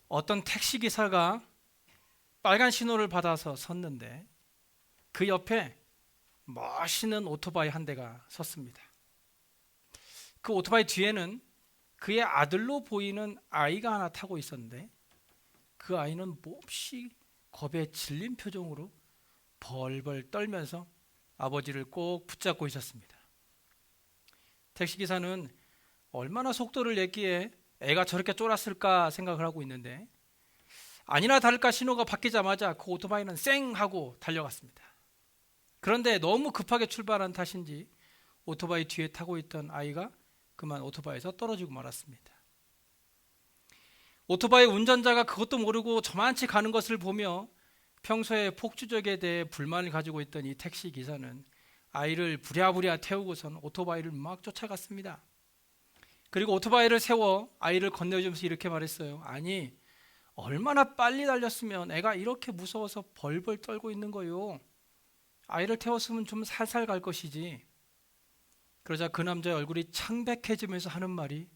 어떤 택시기사가 빨간 신호를 받아서 섰는데 그 옆에 멋있는 오토바이 한 대가 섰습니다. 그 오토바이 뒤에는 그의 아들로 보이는 아이가 하나 타고 있었는데 그 아이는 몹시 겁에 질린 표정으로 벌벌 떨면서 아버지를 꼭 붙잡고 있었습니다. 택시기사는 얼마나 속도를 냈기에 애가 저렇게 쫄았을까 생각을 하고 있는데 아니나 다를까 신호가 바뀌자마자 그 오토바이는 쌩 하고 달려갔습니다. 그런데 너무 급하게 출발한 탓인지 오토바이 뒤에 타고 있던 아이가 그만 오토바이에서 떨어지고 말았습니다. 오토바이 운전자가 그것도 모르고 저만치 가는 것을 보며 평소에 폭주족에 대해 불만을 가지고 있던 이 택시 기사는 아이를 부랴부랴 태우고선 오토바이를 막 쫓아갔습니다. 그리고 오토바이를 세워 아이를 건네주면서 이렇게 말했어요. 아니, 얼마나 빨리 달렸으면 애가 이렇게 무서워서 벌벌 떨고 있는 거요. 아이를 태웠으면 좀 살살 갈 것이지. 그러자 그 남자의 얼굴이 창백해지면서 하는 말이,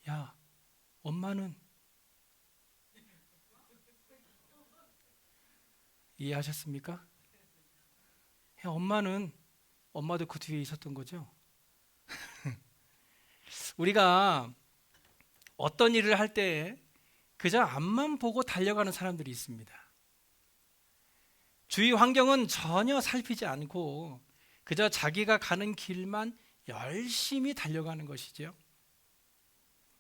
야, 엄마는 이해하셨습니까? 야, 엄마도 그 뒤에 있었던 거죠. 우리가 어떤 일을 할 때 그저 앞만 보고 달려가는 사람들이 있습니다. 주위 환경은 전혀 살피지 않고 그저 자기가 가는 길만 열심히 달려가는 것이죠.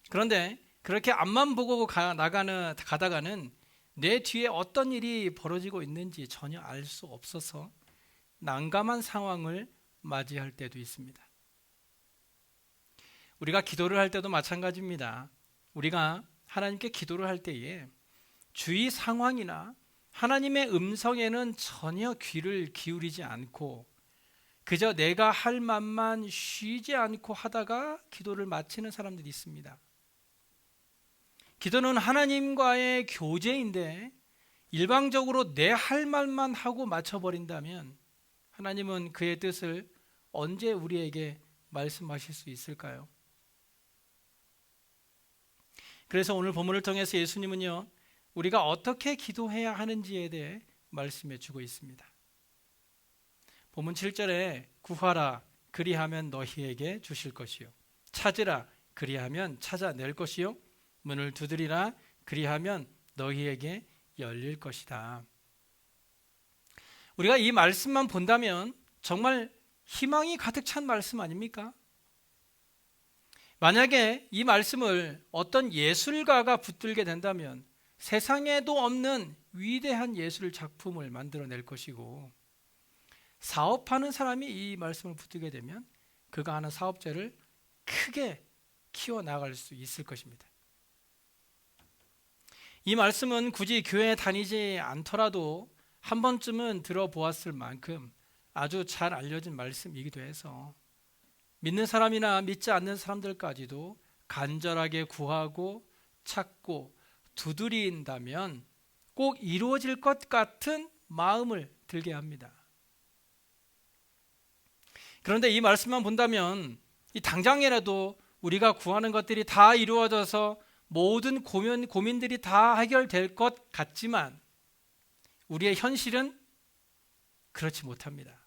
그런데 그렇게 앞만 보고 가다가는 내 뒤에 어떤 일이 벌어지고 있는지 전혀 알 수 없어서 난감한 상황을 맞이할 때도 있습니다. 우리가 기도를 할 때도 마찬가지입니다. 우리가 하나님께 기도를 할 때에 주위 상황이나 하나님의 음성에는 전혀 귀를 기울이지 않고 그저 내가 할 만만 쉬지 않고 하다가 기도를 마치는 사람들이 있습니다. 기도는 하나님과의 교제인데 일방적으로 내 할 말만 하고 마쳐버린다면 하나님은 그의 뜻을 언제 우리에게 말씀하실 수 있을까요? 그래서 오늘 본문을 통해서 예수님은요, 우리가 어떻게 기도해야 하는지에 대해 말씀해 주고 있습니다. 본문 7절에 구하라 그리하면 너희에게 주실 것이요 찾으라 그리하면 찾아낼 것이요 문을 두드리라 그리하면 너희에게 열릴 것이다. 우리가 이 말씀만 본다면 정말 희망이 가득 찬 말씀 아닙니까? 만약에 이 말씀을 어떤 예술가가 붙들게 된다면 세상에도 없는 위대한 예술 작품을 만들어낼 것이고 사업하는 사람이 이 말씀을 붙들게 되면 그가 하는 사업자를 크게 키워나갈 수 있을 것입니다. 이 말씀은 굳이 교회에 다니지 않더라도 한 번쯤은 들어보았을 만큼 아주 잘 알려진 말씀이기도 해서 믿는 사람이나 믿지 않는 사람들까지도 간절하게 구하고 찾고 두드린다면 꼭 이루어질 것 같은 마음을 들게 합니다. 그런데 이 말씀만 본다면 이 당장이라도 우리가 구하는 것들이 다 이루어져서 모든 고민들이 다 해결될 것 같지만 우리의 현실은 그렇지 못합니다.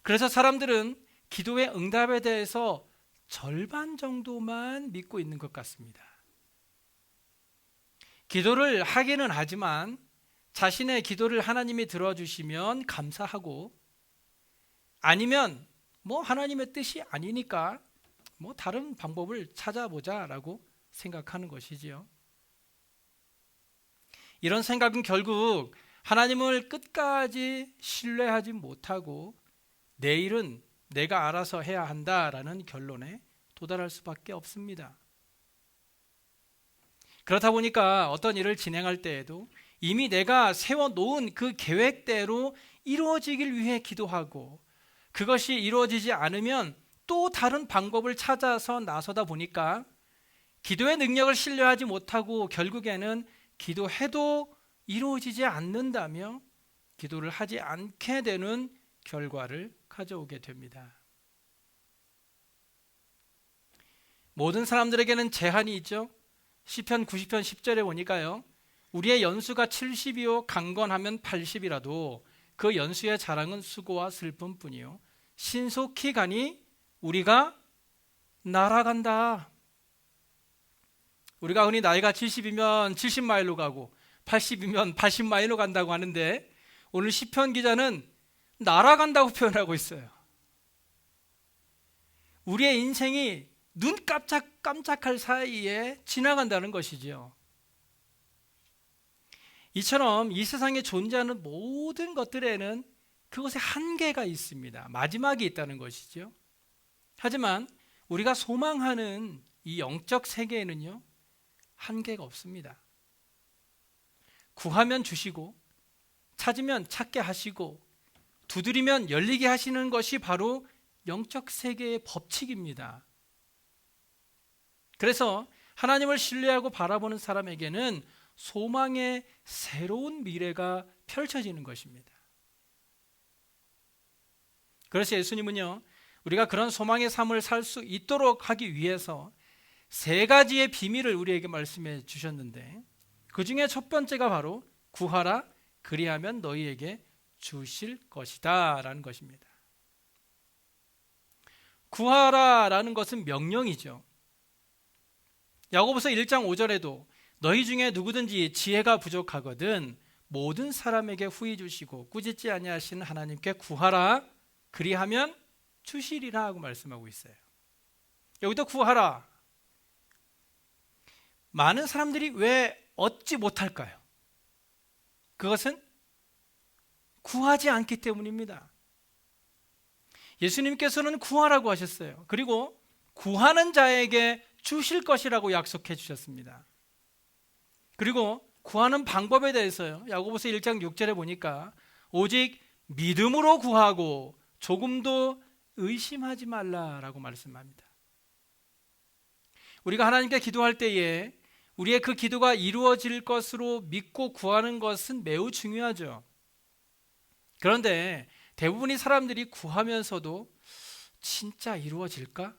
그래서 사람들은 기도의 응답에 대해서 절반 정도만 믿고 있는 것 같습니다. 기도를 하기는 하지만 자신의 기도를 하나님이 들어주시면 감사하고 아니면 하나님의 뜻이 아니니까 다른 방법을 찾아보자라고 생각하는 것이지요. 이런 생각은 결국 하나님을 끝까지 신뢰하지 못하고 내 일은 내가 알아서 해야 한다라는 결론에 도달할 수밖에 없습니다. 그렇다 보니까 어떤 일을 진행할 때에도 이미 내가 세워놓은 그 계획대로 이루어지길 위해 기도하고 그것이 이루어지지 않으면 또 다른 방법을 찾아서 나서다 보니까 기도의 능력을 신뢰하지 못하고 결국에는 기도해도 이루어지지 않는다며 기도를 하지 않게 되는 결과를 가져오게 됩니다. 모든 사람들에게는 제한이 있죠. 시편 90편 10절에 보니까요, 우리의 연수가 70이요 강건하면 80이라도 그 연수의 자랑은 수고와 슬픔뿐이요 신속히 가니 우리가 날아간다. 우리가 흔히 나이가 70이면 70마일로 가고 80이면 80마일로 간다고 하는데, 오늘 시편 기자는 날아간다고 표현하고 있어요. 우리의 인생이 눈 깜짝깜짝할 사이에 지나간다는 것이죠. 이처럼 이 세상에 존재하는 모든 것들에는 그것에 한계가 있습니다. 마지막이 있다는 것이죠. 하지만 우리가 소망하는 이 영적 세계에는요, 한계가 없습니다. 구하면 주시고, 찾으면 찾게 하시고, 두드리면 열리게 하시는 것이 바로 영적 세계의 법칙입니다. 그래서 하나님을 신뢰하고 바라보는 사람에게는 소망의 새로운 미래가 펼쳐지는 것입니다. 그래서 예수님은요, 우리가 그런 소망의 삶을 살 수 있도록 하기 위해서 세 가지의 비밀을 우리에게 말씀해 주셨는데, 그 중에 첫 번째가 바로 구하라 그리하면 너희에게 주실 것이다 라는 것입니다. 구하라라는 것은 명령이죠. 야고보서 1장 5절에도 너희 중에 누구든지 지혜가 부족하거든 모든 사람에게 후히 주시고 꾸짖지 아니하시는 하나님께 구하라 그리하면 주시리라 하고 말씀하고 있어요. 여기도 구하라. 많은 사람들이 왜 얻지 못할까요? 그것은 구하지 않기 때문입니다. 예수님께서는 구하라고 하셨어요. 그리고 구하는 자에게 주실 것이라고 약속해 주셨습니다. 그리고 구하는 방법에 대해서요, 야고보서 1장 6절에 보니까 오직 믿음으로 구하고 조금도 의심하지 말라라고 말씀합니다. 우리가 하나님께 기도할 때에 우리의 그 기도가 이루어질 것으로 믿고 구하는 것은 매우 중요하죠. 그런데 대부분의 사람들이 구하면서도 진짜 이루어질까?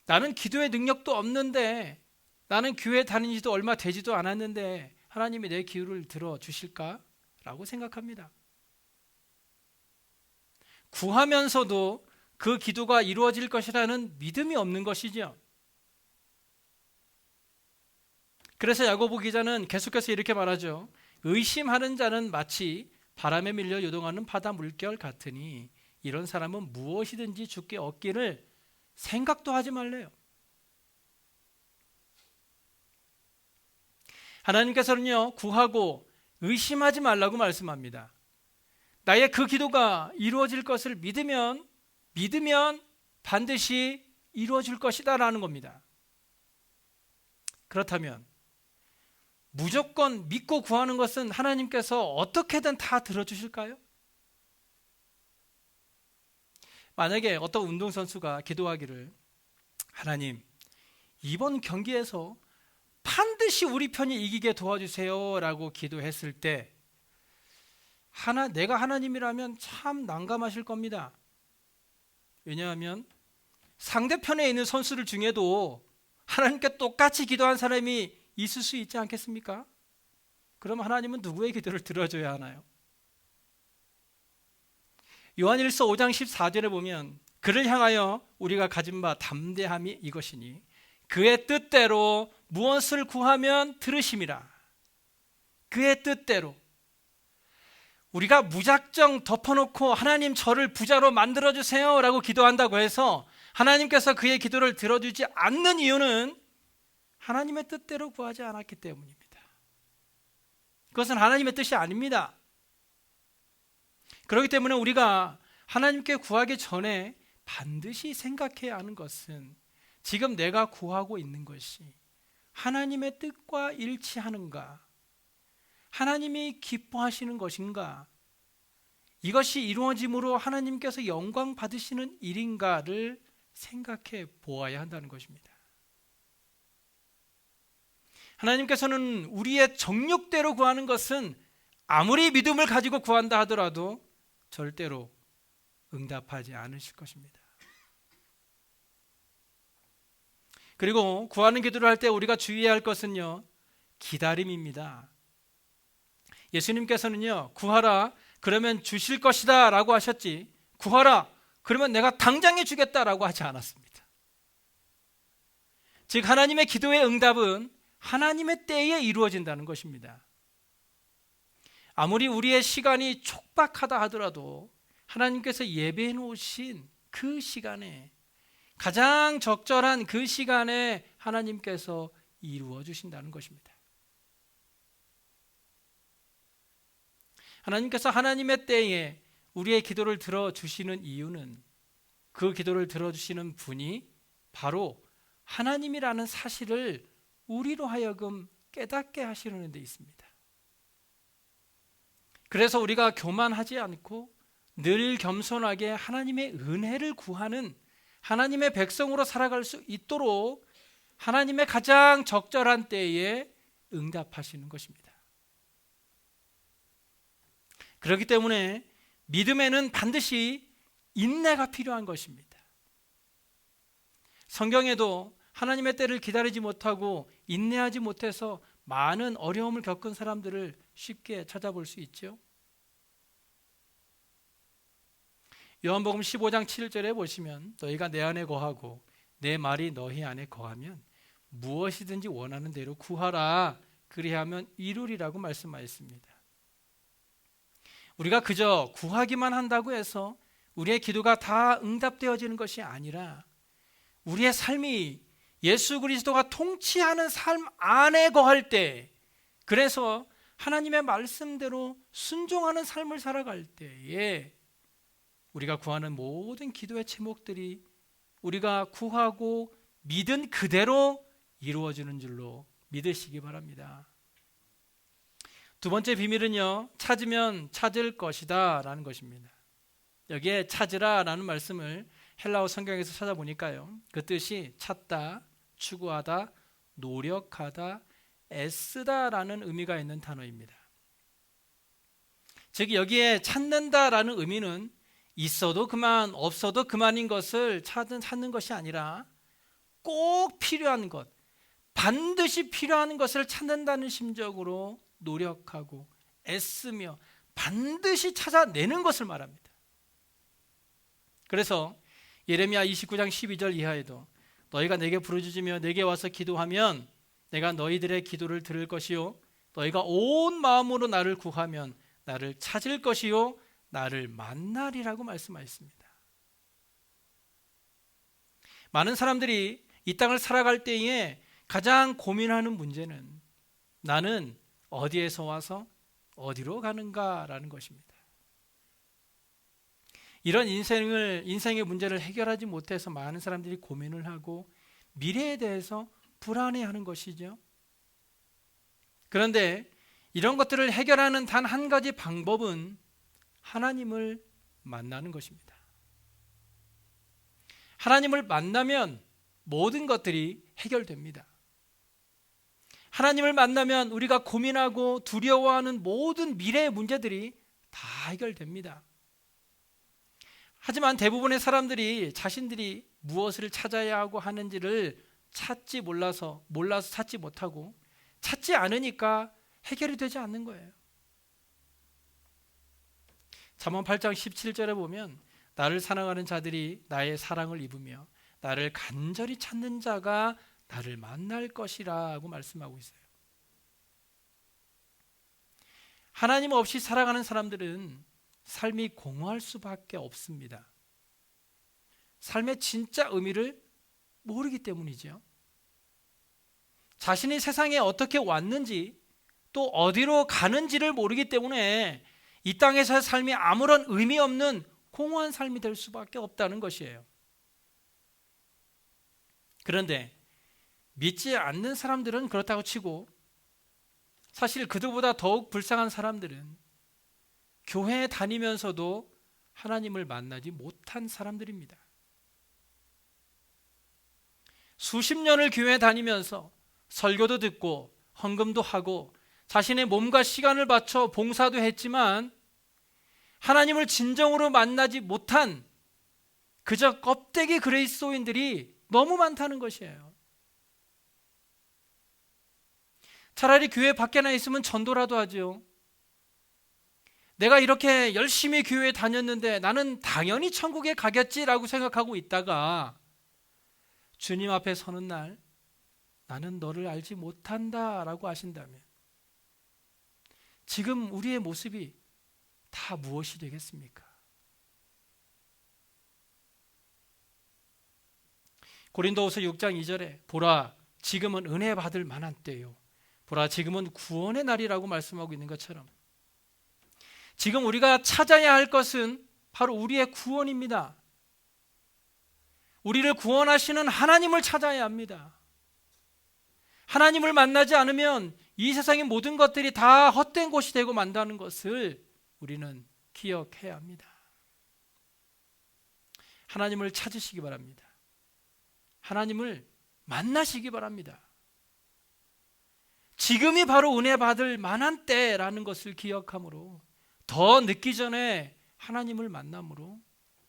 나는 기도의 능력도 없는데, 나는 교회 다닌 지도 얼마 되지도 않았는데 하나님이 내 기도를 들어주실까? 라고 생각합니다. 구하면서도 그 기도가 이루어질 것이라는 믿음이 없는 것이죠. 그래서 야고보 기자는 계속해서 이렇게 말하죠. 의심하는 자는 마치 바람에 밀려 요동하는 바다 물결 같으니 이런 사람은 무엇이든지 주께 얻기를 생각도 하지 말래요. 하나님께서는요, 구하고 의심하지 말라고 말씀합니다. 나의 그 기도가 이루어질 것을 믿으면 반드시 이루어질 것이다 라는 겁니다. 그렇다면 무조건 믿고 구하는 것은 하나님께서 어떻게든 다 들어주실까요? 만약에 어떤 운동선수가 기도하기를, 하나님, 이번 경기에서 반드시 우리 편이 이기게 도와주세요 라고 기도했을 때 내가 하나님이라면 참 난감하실 겁니다. 왜냐하면 상대편에 있는 선수들 중에도 하나님께 똑같이 기도한 사람이 있을 수 있지 않겠습니까? 그럼 하나님은 누구의 기도를 들어줘야 하나요? 요한일서 5장 14절에 보면 그를 향하여 우리가 가진 바 담대함이 이것이니 그의 뜻대로 무엇을 구하면 들으심이라. 그의 뜻대로. 우리가 무작정 덮어놓고 하나님 저를 부자로 만들어주세요 라고 기도한다고 해서 하나님께서 그의 기도를 들어주지 않는 이유는 하나님의 뜻대로 구하지 않았기 때문입니다. 그것은 하나님의 뜻이 아닙니다. 그렇기 때문에 우리가 하나님께 구하기 전에 반드시 생각해야 하는 것은 지금 내가 구하고 있는 것이 하나님의 뜻과 일치하는가? 하나님이 기뻐하시는 것인가? 이것이 이루어짐으로 하나님께서 영광 받으시는 일인가를 생각해 보아야 한다는 것입니다. 하나님께서는 우리의 정욕대로 구하는 것은 아무리 믿음을 가지고 구한다 하더라도 절대로 응답하지 않으실 것입니다. 그리고 구하는 기도를 할 때 우리가 주의해야 할 것은요, 기다림입니다. 예수님께서는요, 구하라 그러면 주실 것이다 라고 하셨지, 구하라 그러면 내가 당장에 주겠다라고 하지 않았습니다. 즉 하나님의 기도의 응답은 하나님의 때에 이루어진다는 것입니다. 아무리 우리의 시간이 촉박하다 하더라도 하나님께서 예배해 놓으신 그 시간에, 가장 적절한 그 시간에 하나님께서 이루어 주신다는 것입니다. 하나님께서 하나님의 때에 우리의 기도를 들어주시는 이유는, 그 기도를 들어주시는 분이 바로 하나님이라는 사실을 우리로 하여금 깨닫게 하시려는 데 있습니다. 그래서 우리가 교만하지 않고 늘 겸손하게 하나님의 은혜를 구하는 하나님의 백성으로 살아갈 수 있도록 하나님의 가장 적절한 때에 응답하시는 것입니다. 그렇기 때문에 믿음에는 반드시 인내가 필요한 것입니다. 성경에도 하나님의 때를 기다리지 못하고 인내하지 못해서 많은 어려움을 겪은 사람들을 쉽게 찾아볼 수 있죠. 요한복음 15장 7절에 보시면 너희가 내 안에 거하고 내 말이 너희 안에 거하면 무엇이든지 원하는 대로 구하라 그리하면 이루리라고 말씀하였습니다. 우리가 그저 구하기만 한다고 해서 우리의 기도가 다 응답되어지는 것이 아니라 우리의 삶이 예수 그리스도가 통치하는 삶 안에 거할 때, 그래서 하나님의 말씀대로 순종하는 삶을 살아갈 때에 우리가 구하는 모든 기도의 제목들이 우리가 구하고 믿은 그대로 이루어지는 줄로 믿으시기 바랍니다. 두 번째 비밀은요, 찾으면 찾을 것이다 라는 것입니다. 여기에 찾으라 라는 말씀을 헬라어 성경에서 찾아보니까요, 그 뜻이 찾다, 추구하다, 노력하다, 애쓰다 라는 의미가 있는 단어입니다. 즉 여기에 찾는다 라는 의미는 있어도 그만 없어도 그만인 것을 찾는 것이 아니라 꼭 필요한 것, 반드시 필요한 것을 찾는다는 심적으로 노력하고 애쓰며 반드시 찾아내는 것을 말합니다. 그래서 예레미야 29장 12절 이하에도 너희가 내게 부르짖으며 내게 와서 기도하면 내가 너희들의 기도를 들을 것이요 너희가 온 마음으로 나를 구하면 나를 찾을 것이요 나를 만나리라고 말씀하셨습니다. 많은 사람들이 이 땅을 살아갈 때에 가장 고민하는 문제는 나는 어디에서 와서 어디로 가는가라는 것입니다. 이런 인생의 문제를 해결하지 못해서 많은 사람들이 고민을 하고 미래에 대해서 불안해하는 것이죠. 그런데 이런 것들을 해결하는 단 한 가지 방법은 하나님을 만나는 것입니다. 하나님을 만나면 모든 것들이 해결됩니다. 하나님을 만나면 우리가 고민하고 두려워하는 모든 미래의 문제들이 다 해결됩니다. 하지만 대부분의 사람들이 자신들이 무엇을 찾아야 하고 하는지를 몰라서 찾지 못하고 찾지 않으니까 해결이 되지 않는 거예요. 잠언 8장 17절에 보면 나를 사랑하는 자들이 나의 사랑을 입으며 나를 간절히 찾는 자가 나를 만날 것이라고 말씀하고 있어요. 하나님 없이 살아가는 사람들은 삶이 공허할 수밖에 없습니다. 삶의 진짜 의미를 모르기 때문이죠. 자신이 세상에 어떻게 왔는지 또 어디로 가는지를 모르기 때문에 이 땅에서의 삶이 아무런 의미 없는 공허한 삶이 될 수밖에 없다는 것이에요. 그런데 믿지 않는 사람들은 그렇다고 치고 사실 그들보다 더욱 불쌍한 사람들은 교회에 다니면서도 하나님을 만나지 못한 사람들입니다. 수십 년을 교회에 다니면서 설교도 듣고 헌금도 하고 자신의 몸과 시간을 바쳐 봉사도 했지만 하나님을 진정으로 만나지 못한 그저 껍데기 그리스도인들이 너무 많다는 것이에요. 차라리 교회 밖에나 있으면 전도라도 하죠. 내가 이렇게 열심히 교회에 다녔는데 나는 당연히 천국에 가겠지라고 생각하고 있다가 주님 앞에 서는 날 나는 너를 알지 못한다라고 하신다면 지금 우리의 모습이 다 무엇이 되겠습니까? 고린도후서 6장 2절에 보라 지금은 은혜 받을 만한 때요 보라 지금은 구원의 날이라고 말씀하고 있는 것처럼 지금 우리가 찾아야 할 것은 바로 우리의 구원입니다. 우리를 구원하시는 하나님을 찾아야 합니다. 하나님을 만나지 않으면 이 세상의 모든 것들이 다 헛된 곳이 되고 만다는 것을 우리는 기억해야 합니다. 하나님을 찾으시기 바랍니다. 하나님을 만나시기 바랍니다. 지금이 바로 은혜 받을 만한 때라는 것을 기억함으로 더 늦기 전에 하나님을 만남으로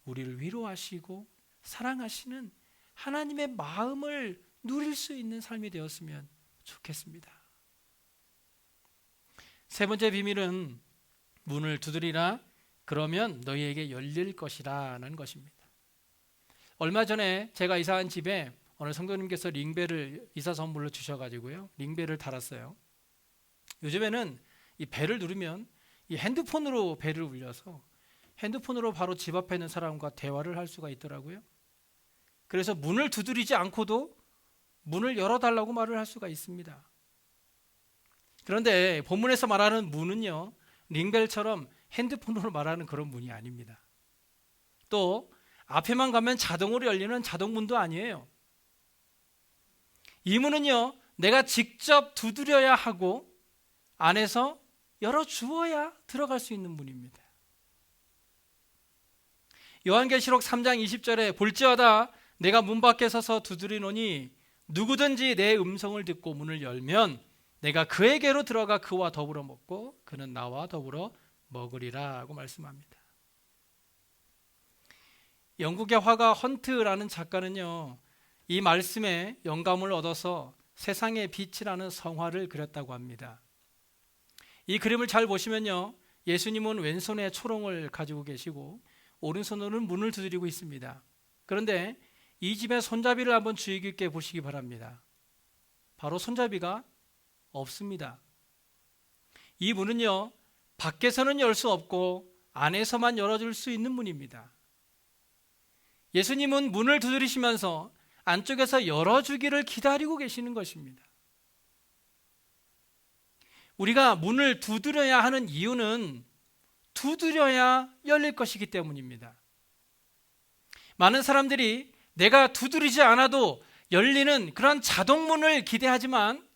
우리를 위로하시고 사랑하시는 하나님의 마음을 누릴 수 있는 삶이 되었으면 좋겠습니다. 세 번째 비밀은 문을 두드리라 그러면 너희에게 열릴 것이라는 것입니다. 얼마 전에 제가 이사한 집에 어느 성도님께서 링벨을 이사 선물로 주셔가지고요 링벨을 달았어요. 요즘에는 이 벨을 누르면 이 핸드폰으로 벨을 울려서 핸드폰으로 바로 집 앞에 있는 사람과 대화를 할 수가 있더라고요. 그래서 문을 두드리지 않고도 문을 열어달라고 말을 할 수가 있습니다. 그런데 본문에서 말하는 문은요 링벨처럼 핸드폰으로 말하는 그런 문이 아닙니다. 또 앞에만 가면 자동으로 열리는 자동문도 아니에요. 이 문은요 내가 직접 두드려야 하고 안에서 열어주어야 들어갈 수 있는 문입니다. 요한계시록 3장 20절에 볼지어다 내가 문 밖에 서서 두드리노니 누구든지 내 음성을 듣고 문을 열면 내가 그에게로 들어가 그와 더불어 먹고 그는 나와 더불어 먹으리라 하고 말씀합니다. 영국의 화가 헌트라는 작가는요 이 말씀에 영감을 얻어서 세상의 빛이라는 성화를 그렸다고 합니다. 이 그림을 잘 보시면요 예수님은 왼손에 초롱을 가지고 계시고 오른손으로는 문을 두드리고 있습니다. 그런데 이 집의 손잡이를 한번 주의 깊게 보시기 바랍니다. 바로 손잡이가 없습니다. 이 문은요 밖에서는 열 수 없고 안에서만 열어줄 수 있는 문입니다. 예수님은 문을 두드리시면서 안쪽에서 열어주기를 기다리고 계시는 것입니다. 우리가 문을 두드려야 하는 이유는 두드려야 열릴 것이기 때문입니다. 많은 사람들이 내가 두드리지 않아도 열리는 그런 자동문을 기대하지만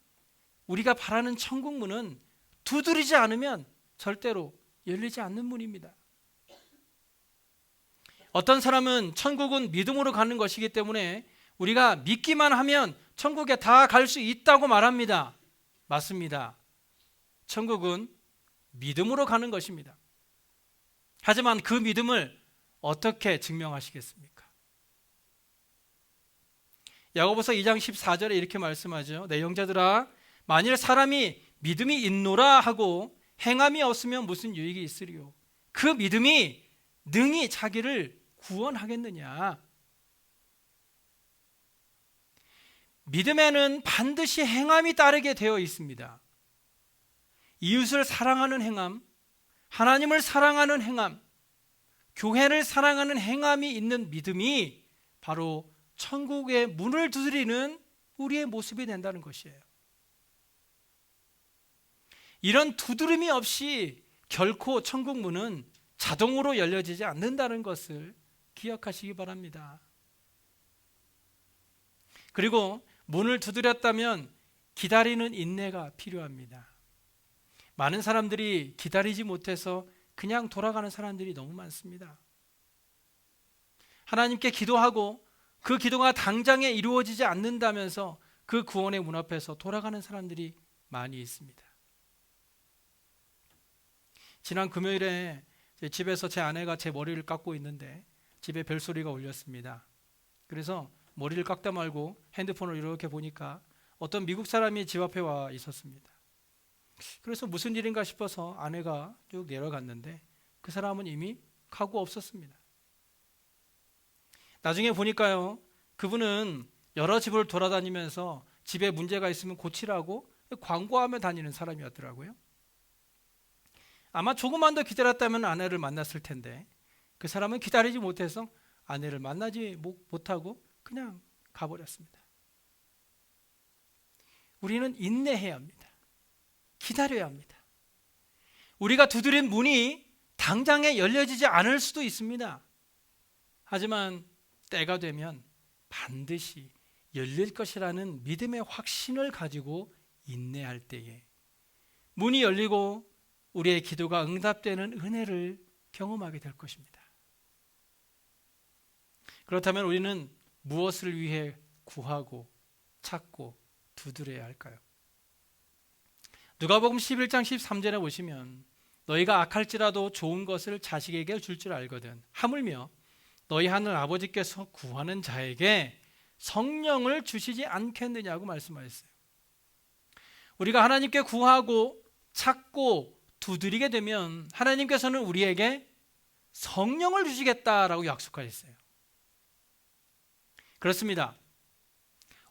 우리가 바라는 천국문은 두드리지 않으면 절대로 열리지 않는 문입니다. 어떤 사람은 천국은 믿음으로 가는 것이기 때문에 우리가 믿기만 하면 천국에 다 갈 수 있다고 말합니다. 맞습니다. 천국은 믿음으로 가는 것입니다. 하지만 그 믿음을 어떻게 증명하시겠습니까? 야고보서 2장 14절에 이렇게 말씀하죠. 내 형제들아 만일 사람이 믿음이 있노라 하고 행함이 없으면 무슨 유익이 있으리요? 그 믿음이 능히 자기를 구원하겠느냐? 믿음에는 반드시 행함이 따르게 되어 있습니다. 이웃을 사랑하는 행함, 하나님을 사랑하는 행함, 교회를 사랑하는 행함이 있는 믿음이 바로 천국의 문을 두드리는 우리의 모습이 된다는 것이에요. 이런 두드림이 없이 결코 천국 문은 자동으로 열려지지 않는다는 것을 기억하시기 바랍니다. 그리고 문을 두드렸다면 기다리는 인내가 필요합니다. 많은 사람들이 기다리지 못해서 그냥 돌아가는 사람들이 너무 많습니다. 하나님께 기도하고 그 기도가 당장에 이루어지지 않는다면서 그 구원의 문 앞에서 돌아가는 사람들이 많이 있습니다. 지난 금요일에 집에서 제 아내가 제 머리를 깎고 있는데 집에 벨소리가 울렸습니다. 그래서 머리를 깎다 말고 핸드폰을 이렇게 보니까 어떤 미국 사람이 집 앞에 와 있었습니다. 그래서 무슨 일인가 싶어서 아내가 쭉 내려갔는데 그 사람은 이미 가고 없었습니다. 나중에 보니까요, 그분은 여러 집을 돌아다니면서 집에 문제가 있으면 고치라고 광고하며 다니는 사람이었더라고요. 아마 조금만 더 기다렸다면 아내를 만났을 텐데 그 사람은 기다리지 못해서 아내를 만나지 못하고 그냥 가버렸습니다. 우리는 인내해야 합니다. 기다려야 합니다. 우리가 두드린 문이 당장에 열려지지 않을 수도 있습니다. 하지만 때가 되면 반드시 열릴 것이라는 믿음의 확신을 가지고 인내할 때에 문이 열리고 우리의 기도가 응답되는 은혜를 경험하게 될 것입니다. 그렇다면 우리는 무엇을 위해 구하고 찾고 두드려야 할까요? 누가복음 11장 13절에 보시면 너희가 악할지라도 좋은 것을 자식에게 줄 줄 알거든 하물며 너희 하늘 아버지께서 구하는 자에게 성령을 주시지 않겠느냐고 말씀하셨어요. 우리가 하나님께 구하고 찾고 두드리게 되면 하나님께서는 우리에게 성령을 주시겠다라고 약속하셨어요. 그렇습니다.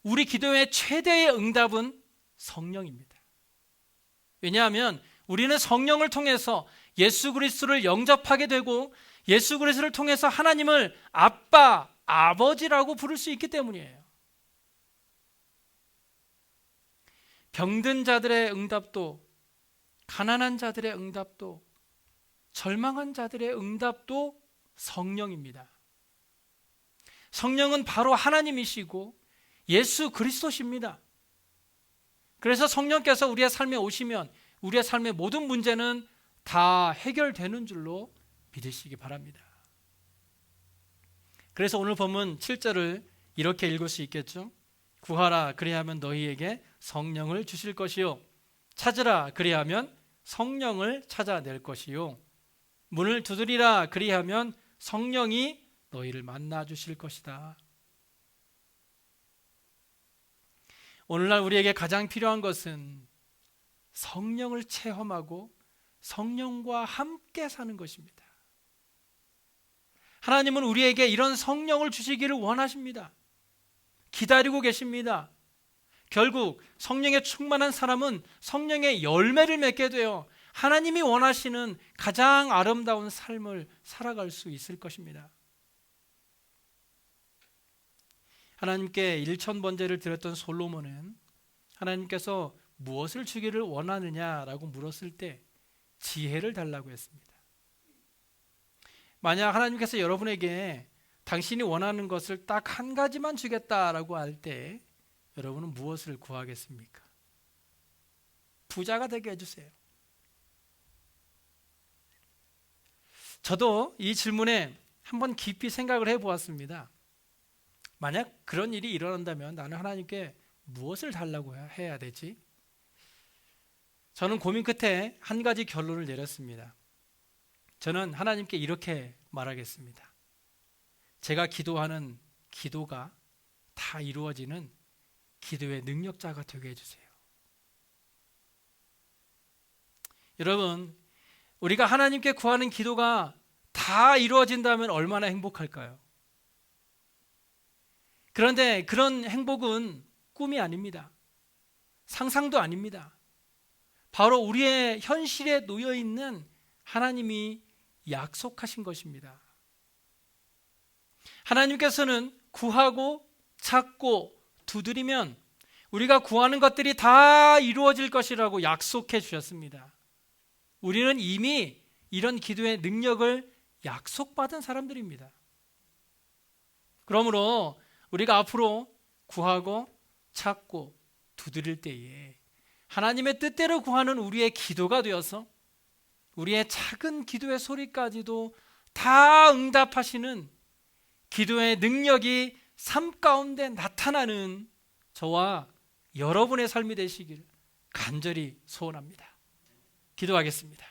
우리 기도의 최대의 응답은 성령입니다. 왜냐하면 우리는 성령을 통해서 예수 그리스도를 영접하게 되고 예수 그리스도를 통해서 하나님을 아빠, 아버지라고 부를 수 있기 때문이에요. 병든 자들의 응답도, 가난한 자들의 응답도, 절망한 자들의 응답도 성령입니다. 성령은 바로 하나님이시고 예수 그리스도십니다. 그래서 성령께서 우리의 삶에 오시면 우리의 삶의 모든 문제는 다 해결되는 줄로 믿으시기 바랍니다. 그래서 오늘 본문 7절을 이렇게 읽을 수 있겠죠. 구하라 그리하면 너희에게 성령을 주실 것이요 찾으라 그리하면 성령을 찾아낼 것이요 문을 두드리라 그리하면 성령이 너희를 만나 주실 것이다. 오늘날 우리에게 가장 필요한 것은 성령을 체험하고 성령과 함께 사는 것입니다. 하나님은 우리에게 이런 성령을 주시기를 원하십니다. 기다리고 계십니다. 결국 성령에 충만한 사람은 성령의 열매를 맺게 되어 하나님이 원하시는 가장 아름다운 삶을 살아갈 수 있을 것입니다. 하나님께 1000번제를 드렸던 솔로몬은 하나님께서 무엇을 주기를 원하느냐라고 물었을 때 지혜를 달라고 했습니다. 만약 하나님께서 여러분에게 당신이 원하는 것을 딱 한 가지만 주겠다라고 할 때 여러분은 무엇을 구하겠습니까? 부자가 되게 해주세요. 저도 이 질문에 한번 깊이 생각을 해보았습니다. 만약 그런 일이 일어난다면 나는 하나님께 무엇을 달라고 해야 되지? 저는 고민 끝에 한 가지 결론을 내렸습니다. 저는 하나님께 이렇게 말하겠습니다. 제가 기도하는 기도가 다 이루어지는 기도의 능력자가 되게 해주세요. 여러분, 우리가 하나님께 구하는 기도가 다 이루어진다면 얼마나 행복할까요? 그런데 그런 행복은 꿈이 아닙니다. 상상도 아닙니다. 바로 우리의 현실에 놓여 있는 하나님이 약속하신 것입니다. 하나님께서는 구하고 찾고 두드리면 우리가 구하는 것들이 다 이루어질 것이라고 약속해 주셨습니다. 우리는 이미 이런 기도의 능력을 약속받은 사람들입니다. 그러므로 우리가 앞으로 구하고 찾고 두드릴 때에 하나님의 뜻대로 구하는 우리의 기도가 되어서 우리의 작은 기도의 소리까지도 다 응답하시는 기도의 능력이 삶 가운데 나타나는 저와 여러분의 삶이 되시길 간절히 소원합니다. 기도하겠습니다.